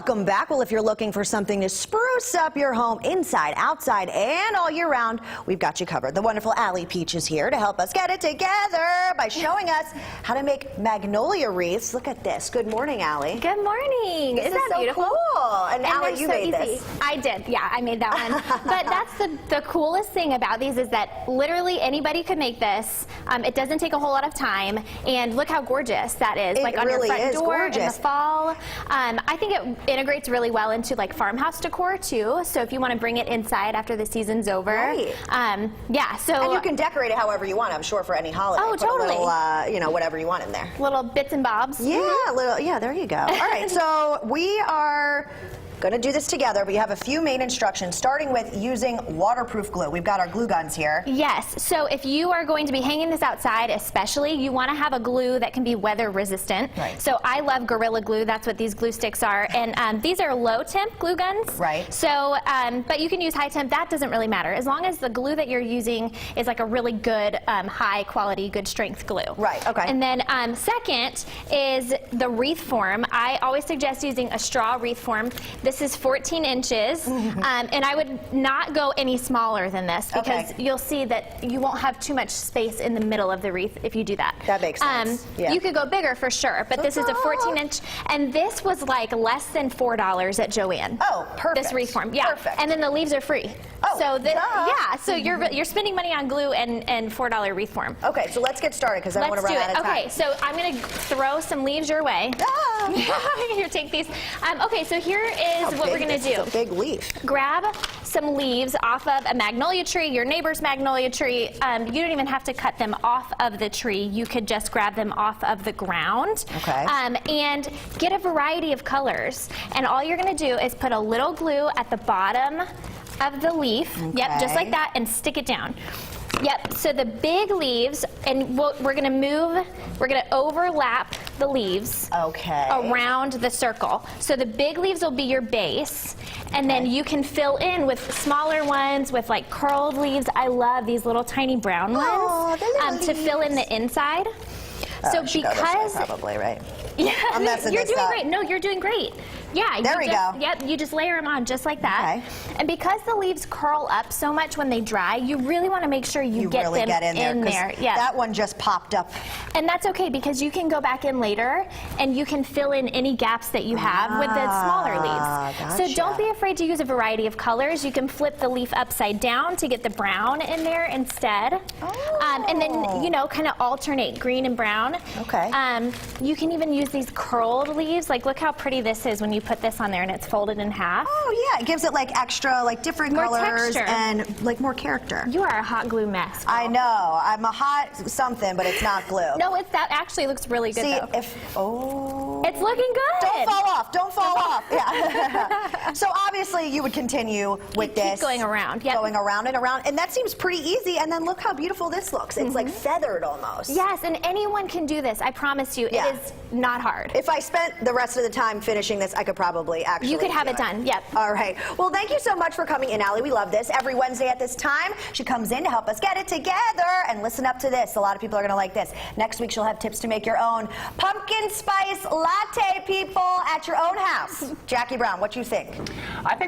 Welcome back. Well, if you're looking for something to spruce up your home inside, outside, and all year round, we've got you covered. The wonderful Allie Peach is here to help us get it together by showing us how to make magnolia wreaths. Look at this. Good morning, Allie. Good morning. Isn't that so beautiful? Cool. And Allie, you made this. I did. Yeah, I made that one. But that's the coolest thing about these is that literally anybody could make this. It doesn't take a whole lot of time. And look how gorgeous that is. Like on your front door in the fall. I think it integrates really well into like farmhouse decor too. So if you want to bring it inside after the season's over. Right. Yeah. So and you can decorate it however you want, I'm sure, for any holiday. Oh, totally. Put a little, you know, whatever you want in there. Little bits and bobs. Yeah, yeah, there you go. All right, so we are going to do this together, but you have a few main instructions, starting with using waterproof glue. We've got our glue guns here. Yes, so if you are going to be hanging this outside especially, you want to have a glue that can be weather resistant. Right. So I love Gorilla Glue, that's what these glue sticks are, and these are low temp glue guns. Right. So, but you can use high temp, that doesn't really matter, as long as the glue that you're using is like a really good, high quality, good strength glue. Right, okay. And then second is the wreath form. I always suggest using a straw wreath form. This is 14 inches, and I would not go any smaller than this because you'll see that you won't have too much space in the middle of the wreath if you do that. That makes sense. Yeah. You could go bigger for sure, but this is a 14-inch, and this was like less than $4 at Joann. Oh, perfect. This wreath form, yeah. Perfect. And then the leaves are free. Oh, so yeah. So you're spending money on glue and $4 wreath form. Okay, so let's get started because I don't want to run out of time. Okay, so I'm going to throw some leaves your way. Here, take these. Okay, so here is what we're going to do. It's a big leaf. Grab some leaves off of a magnolia tree, your neighbor's magnolia tree. You don't even have to cut them off of the tree. You could just grab them off of the ground. Okay. And get a variety of colors. And all you're going to do is put a little glue at the bottom of the leaf. Okay. Yep, just like that, and stick it down. Yep, so the big leaves, and we're going to overlap the leaves around the circle. So the big leaves will be your base, and then you can fill in with smaller ones with like curled leaves. I love these little tiny brown ones to fill in the inside. So because probably right. Yeah, I'm messing you're this doing up. great. No, you're doing great. Yeah, there we go. Yep, you just layer them on just like that. Okay. And because the leaves curl up so much when they dry, you really want to make sure you get really them in there. Yeah. That one just popped up. And that's okay because you can go back in later and you can fill in any gaps that you have with the smaller leaves. Gotcha. So don't be afraid to use a variety of colors. You can flip the leaf upside down to get the brown in there instead. And then, you know, kind of alternate green and brown. Okay. You can even use these curled leaves. Like, look how pretty this is when you put this on there and it's folded in half. Oh, yeah. It gives it, like, extra, like, different colors texture. And, like, more character. You are a hot glue mess, girl. I know. I'm a hot something, but it's not glue. No, that actually looks really good, though. It's looking good. Don't fall off. Don't fall off. Yeah. So, obviously, you would continue with this. Keep going around. Yep. Going around and around. And that seems pretty easy. And then look how beautiful this looks. It's, like, feathered almost. Yes, and anyone can do this. I promise you. Yeah. It is not hard. If I spent the rest of the time finishing this, I could probably actually You could have it done, yep. All right. Well, thank you so much for coming in, Allie. We love this. Every Wednesday at this time, she comes in to help us get it together. And listen up to this. A lot of people are going to like this. Next week, she'll have tips to make your own pumpkin spice latte, people, at your own house. Jackie Brown, what you think? I think